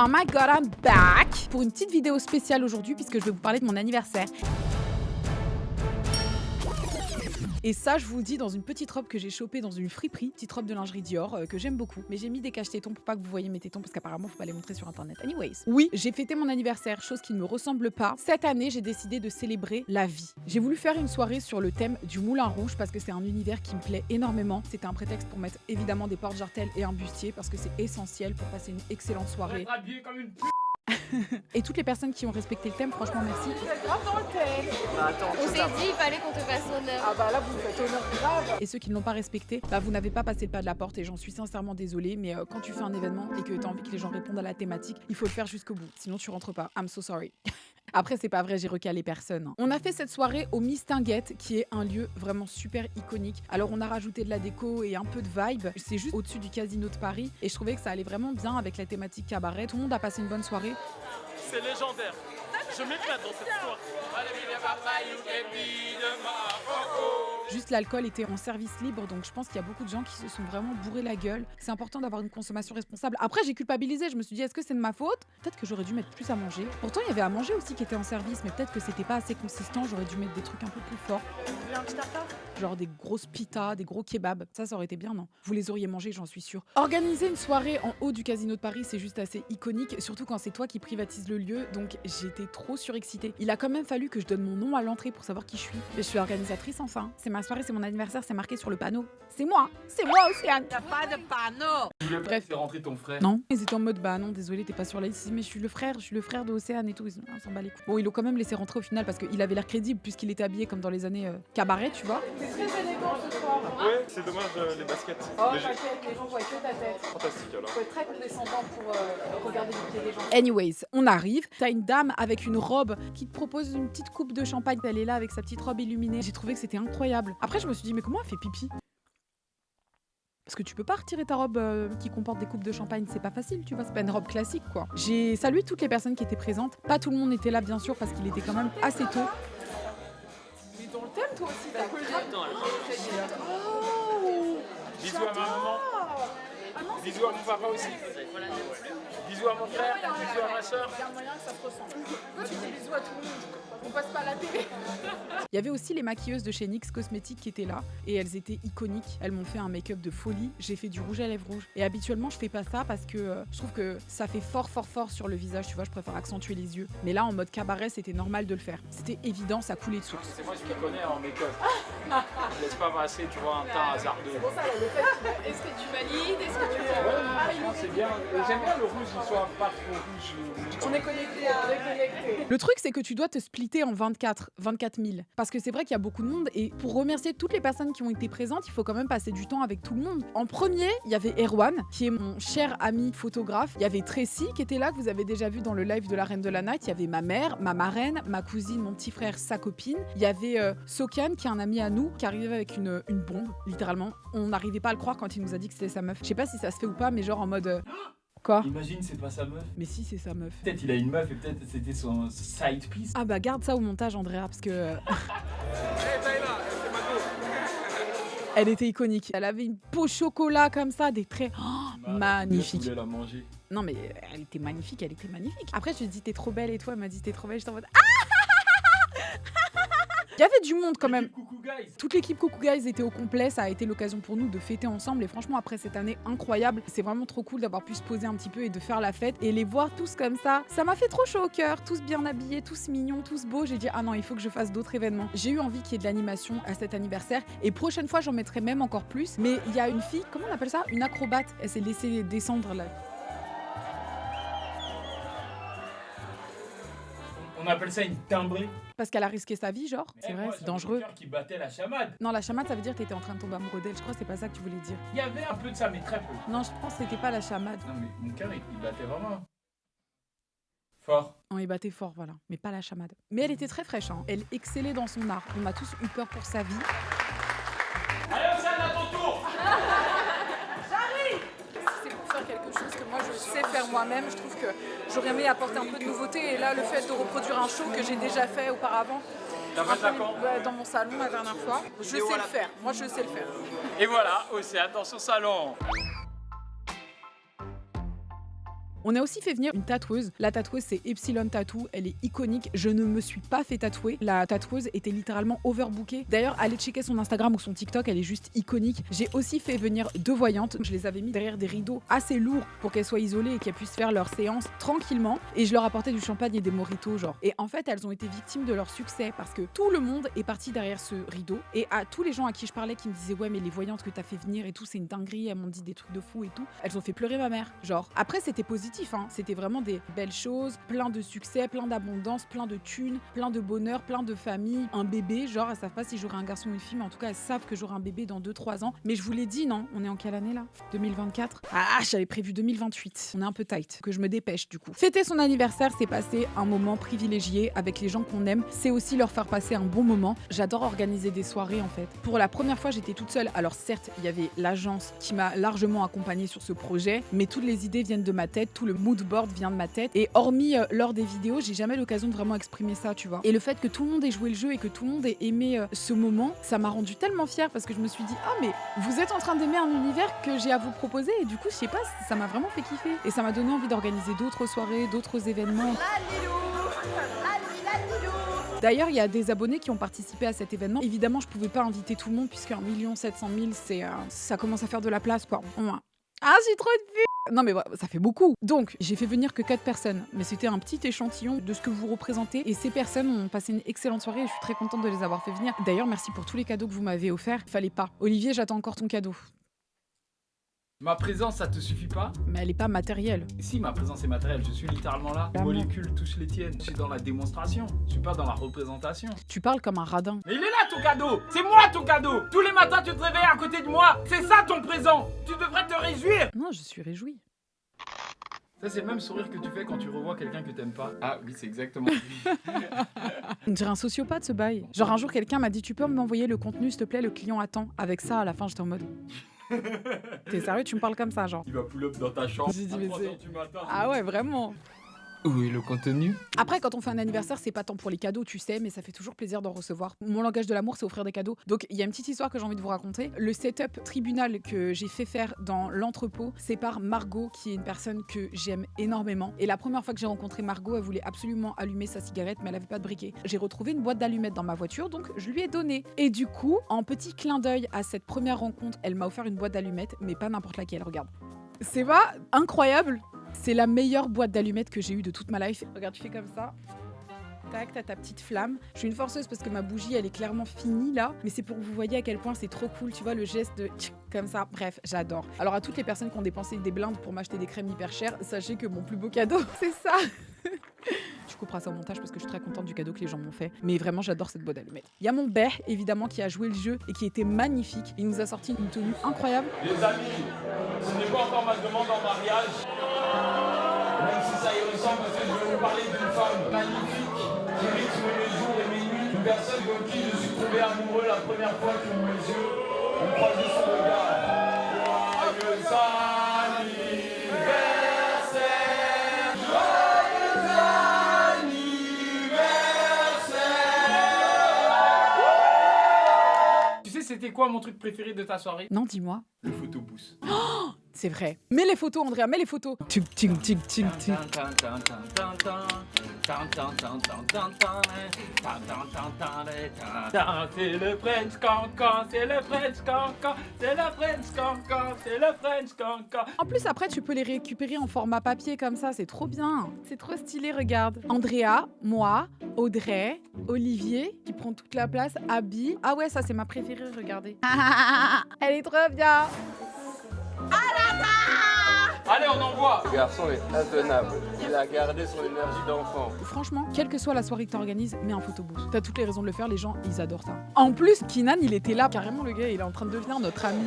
Oh my god, I'm back pour une petite vidéo spéciale aujourd'hui puisque je vais vous parler de mon anniversaire. Et ça, je vous le dis, dans une petite robe que j'ai chopée dans une friperie, petite robe de lingerie Dior, que j'aime beaucoup. Mais j'ai mis des caches-tétons pour pas que vous voyez mes tétons, parce qu'apparemment, faut pas les montrer sur internet. Anyways. Oui, j'ai fêté mon anniversaire, chose qui ne me ressemble pas. Cette année, j'ai décidé de célébrer la vie. J'ai voulu faire une soirée sur le thème du Moulin Rouge, parce que c'est un univers qui me plaît énormément. C'était un prétexte pour mettre évidemment des porte-jartelles et un bustier, parce que c'est essentiel pour passer une excellente soirée. Et toutes les personnes qui ont respecté le thème, franchement, merci. Vous êtes grave dans le thème. On s'est dit, il fallait qu'on te fasse honneur. Ah bah là, vous me faites honneur grave. Et ceux qui ne l'ont pas respecté, bah vous n'avez pas passé le pas de la porte et j'en suis sincèrement désolée. Mais quand tu fais un événement et que tu as envie que les gens répondent à la thématique, il faut le faire jusqu'au bout. Sinon, tu rentres pas. I'm so sorry. Après, c'est pas vrai, j'ai recalé personne. On a fait cette soirée au Mistinguett, qui est un lieu vraiment super iconique. Alors, on a rajouté de la déco et un peu de vibe. C'est juste au-dessus du Casino de Paris. Et je trouvais que ça allait vraiment bien avec la thématique cabaret. Tout le monde a passé une bonne soirée. C'est légendaire. Je m'éclate dans cette soirée. Juste l'alcool était en service libre, donc je pense qu'il y a beaucoup de gens qui se sont vraiment bourrés la gueule. C'est important d'avoir une consommation responsable. Après, j'ai culpabilisé, je me suis dit, est-ce que c'est de ma faute? Peut-être que j'aurais dû mettre plus à manger. Pourtant, il y avait à manger aussi qui était en service, mais peut-être que c'était pas assez consistant, j'aurais dû mettre des trucs un peu plus forts. Genre des grosses pitas, des gros kebabs. Ça aurait été bien, non? Vous les auriez mangés, j'en suis sûre. Organiser une soirée en haut du Casino de Paris, c'est juste assez iconique, surtout quand c'est toi qui privatise le lieu, donc j'étais trop surexcitée. Il a quand même fallu que je donne mon nom à l'entrée pour savoir qui je suis. Et je suis organisatrice enfin. C'est ma soirée, c'est mon anniversaire, c'est marqué sur le panneau. C'est moi, Océane. Y'a pas de panneau. Bref. C'est rentré ton frère. Non, ils étaient en mode bah non, désolé, t'es pas sur la liste, mais je suis le frère de Océane et tout. On s'en bat les couilles. Bon, ils l'ont quand même laissé rentrer au final parce qu'il avait l'air crédible puisqu'il était habillé comme dans les années cabaret, tu vois. C'est très élégant ce soir. Ouais, c'est dommage les baskets. Oh, t'inquiète, les gens voient que ta tête. Fantastique alors. Faut être très condescendant pour regarder les pieds des gens. Anyways, on arrive. T'as une dame avec une robe qui te propose une petite coupe de champagne. Elle est là avec sa petite robe illuminée. J'ai trouvé que c'était incroyable. Après, je me suis dit, mais comment elle fait pipi? Parce que tu peux pas retirer ta robe qui comporte des coupes de champagne, c'est pas facile, tu vois, c'est pas une robe classique quoi. J'ai salué toutes les personnes qui étaient présentes. Pas tout le monde était là bien sûr parce qu'il était quand même assez tôt. Mais dans le thème toi aussi, t'as cool Bisous à ma maman. Bisous à mon papa aussi. Bisous à mon frère. Bisous à ma soeur. Il y a moyen que ça se ressente. Pourquoi tu dis bisous à tout le monde? On passe pas à la télé. Il y avait aussi les maquilleuses de chez NYX Cosmetics qui étaient là et elles étaient iconiques. Elles m'ont fait un make-up de folie. J'ai fait du rouge à lèvres rouge. Et habituellement, je fais pas ça parce que je trouve que ça fait fort sur le visage. Tu vois, je préfère accentuer les yeux. Mais là, en mode cabaret, c'était normal de le faire. C'était évident, ça coulait de source. C'est moi qui connais en make-up. Je laisse pas passer, tu vois, un teint hasardeux. C'est pour ça, le fait, est-ce que tu valides? Est-ce que tu veux... C'est bien. J'aime bien le rouge, il soit pas trop rouge. On est connectés, on est connectés. Le truc, c'est que tu dois te splitter en 24 000. Parce que c'est vrai qu'il y a beaucoup de monde et pour remercier toutes les personnes qui ont été présentes, il faut quand même passer du temps avec tout le monde. En premier, il y avait Erwan, qui est mon cher ami photographe. Il y avait Tracy, qui était là, que vous avez déjà vu dans le live de la Reine de la Night. Il y avait ma mère, ma marraine, ma cousine, mon petit frère, sa copine. Il y avait Sokan, qui est un ami à nous, qui arrivait avec une bombe, littéralement. On n'arrivait pas à le croire quand il nous a dit que c'était sa meuf. Je sais pas si ça se fait ou pas, mais genre en mode... Quoi? Imagine, c'est pas sa meuf. Mais si, c'est sa meuf. Peut-être il a une meuf et peut-être c'était son side piece. Ah bah garde ça au montage, Andrea, parce que... Elle était iconique. Elle avait une peau chocolat comme ça, des traits magnifiques. Je voulais la manger. Non mais elle était magnifique, elle était magnifique. Après je lui ai dit t'es trop belle et toi, elle m'a dit t'es trop belle, j'étais en mode... Il y avait du monde quand même. Coucou guys. Toute l'équipe Coucou Guys était au complet, ça a été l'occasion pour nous de fêter ensemble et franchement après cette année incroyable, c'est vraiment trop cool d'avoir pu se poser un petit peu et de faire la fête et les voir tous comme ça m'a fait trop chaud au cœur, tous bien habillés, tous mignons, tous beaux. J'ai dit ah non, il faut que je fasse d'autres événements. J'ai eu envie qu'il y ait de l'animation à cet anniversaire et prochaine fois j'en mettrai même encore plus, mais il y a une fille, comment on appelle ça? Une acrobate, elle s'est laissée descendre là. On appelle ça une timbrée. Parce qu'elle a risqué sa vie, genre. C'est vrai, c'est dangereux. Qui battait la chamade. Non, la chamade, ça veut dire que t'étais en train de tomber amoureux d'elle. Je crois que c'est pas ça que tu voulais dire. Il y avait un peu de ça, mais très peu. Non, je pense que c'était pas la chamade. Non, mais mon cœur, il battait vraiment fort. On y battait fort, voilà. Mais pas la chamade. Mais elle était très fraîche, hein. Elle excellait dans son art. On a tous eu peur pour sa vie. Allez, Océane, à ton tour. C'est pour faire quelque chose que moi je sais faire moi-même. Je trouve que j'aurais aimé apporter un peu de nouveauté. Et là, le fait de reproduire un show que j'ai déjà fait auparavant, dans mon salon la dernière fois, je sais le faire. Moi, je sais le faire. Et voilà, Océane dans son salon. On a aussi fait venir une tatoueuse. La tatoueuse, c'est Epsilon Tattoo. Elle est iconique. Je ne me suis pas fait tatouer. La tatoueuse était littéralement overbookée. D'ailleurs, allez checker son Instagram ou son TikTok, elle est juste iconique. J'ai aussi fait venir 2 voyantes. Je les avais mis derrière des rideaux assez lourds pour qu'elles soient isolées et qu'elles puissent faire leur séance tranquillement. Et je leur apportais du champagne et des mojitos, genre. Et en fait, elles ont été victimes de leur succès parce que tout le monde est parti derrière ce rideau. Et à tous les gens à qui je parlais qui me disaient ouais, mais les voyantes que t'as fait venir et tout, c'est une dinguerie. Elles m'ont dit des trucs de fou et tout. Elles ont fait pleurer ma mère. Genre. Après, c'était positif, hein. C'était vraiment des belles choses, plein de succès, plein d'abondance, plein de thunes, plein de bonheur, plein de famille, un bébé. Genre, elles savent pas si j'aurai un garçon ou une fille, mais en tout cas, elles savent que j'aurai un bébé dans 2-3 ans. Mais je vous l'ai dit, non? On est en quelle année là? 2024? Ah, j'avais prévu 2028. On est un peu tight. Que je me dépêche du coup. Fêter son anniversaire, c'est passer un moment privilégié avec les gens qu'on aime. C'est aussi leur faire passer un bon moment. J'adore organiser des soirées en fait. Pour la première fois, j'étais toute seule. Alors certes, il y avait l'agence qui m'a largement accompagnée sur ce projet, mais toutes les idées viennent de ma tête, tout le mood board vient de ma tête. Et hormis lors des vidéos, j'ai jamais l'occasion de vraiment exprimer ça, tu vois. Et le fait que tout le monde ait joué le jeu et que tout le monde ait aimé ce moment, ça m'a rendue tellement fière parce que je me suis dit ah mais vous êtes en train d'aimer un univers que j'ai à vous proposer et du coup je sais pas, ça m'a vraiment fait kiffer et ça m'a donné envie d'organiser d'autres soirées, d'autres événements. D'ailleurs, il y a des abonnés qui ont participé à cet événement. Évidemment, je pouvais pas inviter tout le monde puisque 1 700 000, ça commence à faire de la place, quoi. Ah, j'ai trop de vues! Non mais ça fait beaucoup. Donc, j'ai fait venir que 4 personnes. Mais c'était un petit échantillon de ce que vous représentez. Et ces personnes ont passé une excellente soirée et je suis très contente de les avoir fait venir. D'ailleurs, merci pour tous les cadeaux que vous m'avez offerts. Fallait pas. Olivier, j'attends encore ton cadeau. Ma présence, ça te suffit pas? Mais elle est pas matérielle. Si, ma présence est matérielle, je suis littéralement là. Les molécules touchent les tiennes. Je suis dans la démonstration, je suis pas dans la représentation. Tu parles comme un radin. Mais il est là ton cadeau! C'est moi ton cadeau! Tous les matins tu te réveilles à côté de moi! C'est ça ton présent! Tu devrais te réjouir! Non, je suis réjouie. Ça c'est le même sourire que tu fais quand tu revois quelqu'un que t'aimes pas. Ah oui, c'est exactement lui. On dirait un sociopathe ce bail. Genre un jour quelqu'un m'a dit tu peux m'envoyer le contenu s'il te plaît, le client attend. Avec ça à la fin j'étais en mode... T'es sérieux, tu me parles comme ça, genre? Il va pull up dans ta chambre. J'ai dit, à mais 3 c'est- heures du matin. Ah ouais, vraiment. Où est le contenu? Après, quand on fait un anniversaire, c'est pas tant pour les cadeaux, tu sais, mais ça fait toujours plaisir d'en recevoir. Mon langage de l'amour, c'est offrir des cadeaux. Donc, il y a une petite histoire que j'ai envie de vous raconter. Le setup tribunal que j'ai fait faire dans l'entrepôt, c'est par Margot, qui est une personne que j'aime énormément. Et la première fois que j'ai rencontré Margot, elle voulait absolument allumer sa cigarette, mais elle avait pas de briquet. J'ai retrouvé une boîte d'allumettes dans ma voiture, donc je lui ai donné. Et du coup, en petit clin d'œil à cette première rencontre, elle m'a offert une boîte d'allumettes, mais pas n'importe laquelle, regarde. C'est pas incroyable? C'est la meilleure boîte d'allumettes que j'ai eue de toute ma life. Regarde, tu fais comme ça. Tac, t'as ta petite flamme. Je suis une forceuse parce que ma bougie, elle est clairement finie là. Mais c'est pour que vous voyez à quel point c'est trop cool. Tu vois, le geste de tchic, comme ça. Bref, j'adore. Alors à toutes les personnes qui ont dépensé des blindes pour m'acheter des crèmes hyper chères, sachez que mon plus beau cadeau, c'est ça. Tu couperas ça au montage parce que je suis très contente du cadeau que les gens m'ont fait. Mais vraiment, j'adore cette boîte d'allumettes. Il y a mon bé, évidemment, qui a joué le jeu et qui était magnifique. Il nous a sorti une tenue incroyable. Les amis, ce n'est pas encore ma demande en mariage. Même si ça y ressemble, parce que je vais vous parler d'une femme magnifique qui rythme mes jours et mes nuits. Une personne de qui je suis tombé amoureux la première fois que mes yeux ont croisé son regard. Joyeux anniversaire! Joyeux anniversaire! Tu sais c'était quoi mon truc préféré de ta soirée? Non, dis-moi. Le photobooth. C'est vrai. Mets les photos, Andrea, mets les photos. Tic, tic, tic, tic, tic. C'est le French cancan, c'est le French cancan, c'est le French cancan, c'est le French cancan. En plus, après, tu peux les récupérer en format papier comme ça. C'est trop bien. C'est trop stylé, regarde. Andrea, moi, Audrey, Olivier, qui prend toute la place, Abby. Ah ouais, ça, c'est ma préférée, regardez. Elle est trop bien. Allez, on envoie! Ce garçon est intenable. Il a gardé son énergie d'enfant. Franchement, quelle que soit la soirée que t'organises, mets un photobooth. T'as toutes les raisons de le faire, les gens, ils adorent ça. En plus, Kinan, il était là. Carrément, le gars, il est en train de devenir notre ami.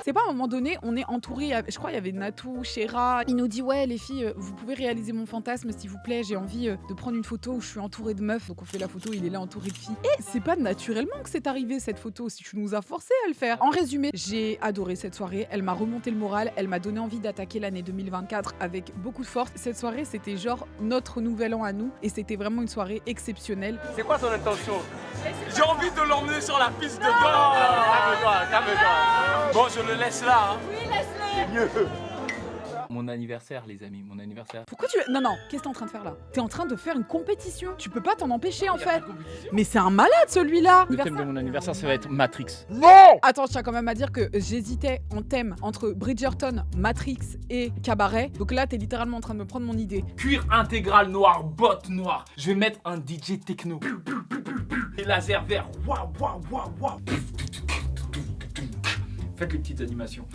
C'est pas à un moment donné, on est entouré, je crois il y avait Natou, Chéra. Il nous dit ouais les filles, vous pouvez réaliser mon fantasme s'il vous plaît, j'ai envie de prendre une photo où je suis entourée de meufs. Donc on fait la photo, il est là entouré de filles. Et c'est pas naturellement que c'est arrivé cette photo, si tu nous as forcé à le faire. En résumé, j'ai adoré cette soirée, elle m'a remonté le moral, elle m'a donné envie d'attaquer l'année 2024 avec beaucoup de force. Cette soirée c'était genre notre nouvel an à nous et c'était vraiment une soirée exceptionnelle. C'est quoi son intention? J'ai envie de l'emmener sur la piste de danse! Calme-toi, calme-toi. Bon, je le laisse là. Hein. Oui, laisse-le. Mon anniversaire, les amis, mon anniversaire. Pourquoi tu... Non, qu'est-ce que t'es en train de faire là? T'es en train de faire une compétition. Tu peux pas t'en empêcher en fait. Mais c'est un malade celui-là. Le thème de mon anniversaire, ça va être Matrix. Attends, je tiens quand même à dire que j'hésitais en thème entre Bridgerton, Matrix et Cabaret. Donc là, t'es littéralement en train de me prendre mon idée. Cuir intégral noir, bottes noires. Je vais mettre un DJ techno. Les lasers verts. Waouh, waouh, waouh, waouh. Faites les petites animations.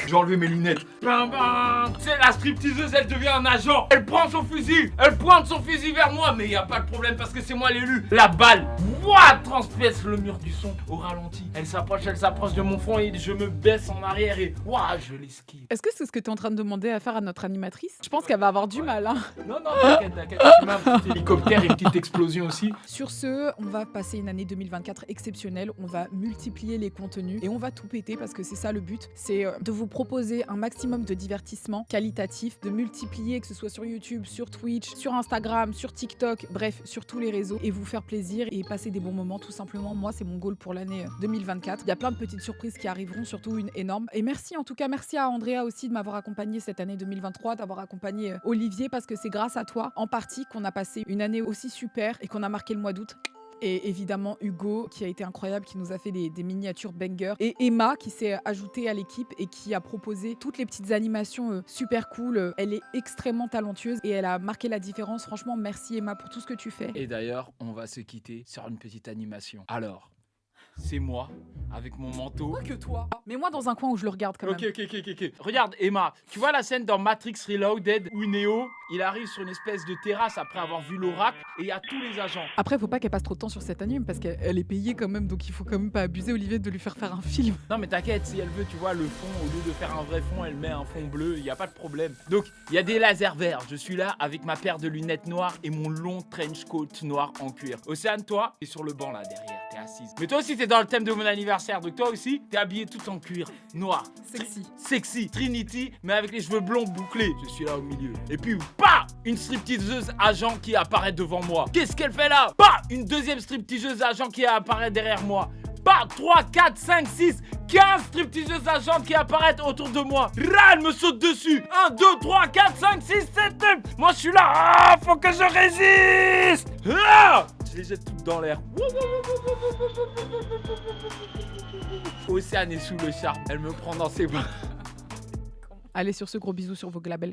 J'ai enlevé mes lunettes. Bam, bam. C'est la stripteaseuse, elle devient un agent. Elle prend son fusil. Elle pointe son fusil vers moi. Mais y a pas de problème parce que c'est moi l'élu. La balle, transperce le mur du son au ralenti. Elle s'approche de mon front et je me baisse en arrière et je l'esquive. Est-ce que c'est ce que t'es en train de demander à faire à notre animatrice? Je pense qu'elle va avoir du mal. Hein. Non, t'inquiète. Tu mets un petit hélicoptère et une petite explosion aussi. Sur ce, on va passer une année 2024 exceptionnelle. On va multiplier les contenus et on va tout péter parce que c'est ça le but. C'est de vous proposer un maximum de divertissement qualitatif, de multiplier, que ce soit sur YouTube, sur Twitch, sur Instagram, sur TikTok, bref, sur tous les réseaux et vous faire plaisir et passer des bons moments tout simplement. Moi, c'est mon goal pour l'année 2024. Il y a plein de petites surprises qui arriveront, surtout une énorme. Et merci en tout cas, merci à Andrea aussi de m'avoir accompagné cette année 2023, d'avoir accompagné Olivier parce que c'est grâce à toi en partie qu'on a passé une année aussi super et qu'on a marqué le mois d'août. Et évidemment Hugo qui a été incroyable, qui nous a fait des miniatures bangers. Et Emma qui s'est ajoutée à l'équipe et qui a proposé toutes les petites animations super cool. Elle est extrêmement talentueuse et elle a marqué la différence. Franchement, merci Emma pour tout ce que tu fais. Et d'ailleurs, on va se quitter sur une petite animation. Alors, c'est moi avec mon manteau. Quoi que toi. Mais moi dans un coin où je le regarde quand même. Ok. Regarde Emma, tu vois la scène dans Matrix Reloaded où Neo, il arrive sur une espèce de terrasse après avoir vu l'oracle et il y a tous les agents. Après, faut pas qu'elle passe trop de temps sur cet anime parce qu'elle est payée quand même, donc il faut quand même pas abuser Olivier de lui faire un film. Non mais t'inquiète, si elle veut, tu vois, le fond, au lieu de faire un vrai fond, elle met un fond bleu, il y a pas de problème. Donc, il y a des lasers verts, je suis là avec ma paire de lunettes noires et mon long trench coat noir en cuir. Océane, toi, t'es sur le banc là derrière, t'es assise. Mais toi aussi, t'es dans le thème de mon anniversaire, donc toi aussi, t'es habillée tout en cuir, noir. Sexy, Trinity, mais avec les cheveux blonds bouclés. Je suis là au milieu. Et puis, une stripteaseuse agent qui apparaît devant moi. Qu'est-ce qu'elle fait là? Une deuxième stripteaseuse agent qui apparaît derrière moi. 3, 4, 5, 6, 15 stripteaseuses agentes qui apparaissent autour de moi. Elle me saute dessus. 1, 2, 3, 4, 5, 6, 7, 9. Moi, je suis là. Faut que je résiste. Je les jette toutes dans l'air. Océane est sous le charme. Elle me prend dans ses bras. Allez, sur ce, gros bisous sur vos glabelles.